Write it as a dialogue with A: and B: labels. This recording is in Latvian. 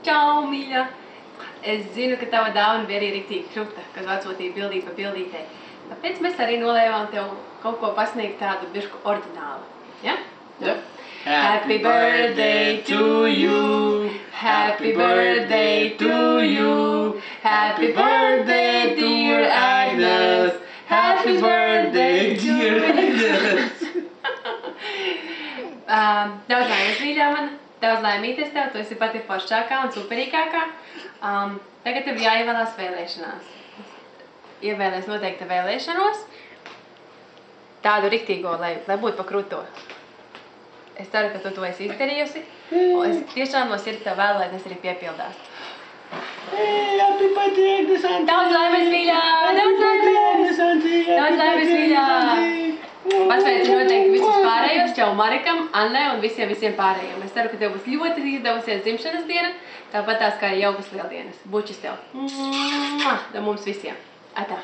A: Čau, mīļa! Es zinu, ka tava dāvana bija arī riktīgi krupta, kad atsūtīja bildīt pa bildītei. Tāpēc mēs arī nolēmām tev kaut ko pasniegt tādu bišku oriģinālu. Ja?
B: Ja.
A: Happy birthday to you! Happy birthday to you! Happy birthday, dear Agnes! Happy birthday, dear Agnes! Daudz laimes, mīļā mana! Daudz laimīties tev, tu esi pati foršākā un superīgākā. Tagad tev jāievēlās vēlēšanās. Ievēlēs noteikti vēlēšanos. Tādu riktīgo, lai būtu pa kruto. Es ceru, ka tu to esi izdarījusi. Un es tiešām no sirds tev vēlu, lai tas arī piepildās.
B: Happy birthday, Agnes Auntie!
A: Daudz laimes, mīļā! Daudz laimes! Daudz laimes, mīļā! Pasveici noteikti visus pārējos, čau Marikam, Annai un visiem pārējiem. Es ceru, ka tev būs ļoti izdevusies dzimšanas diena, tāpat tās kā jaukas lieldienas. Bučis tev! No mums visiem! Atā!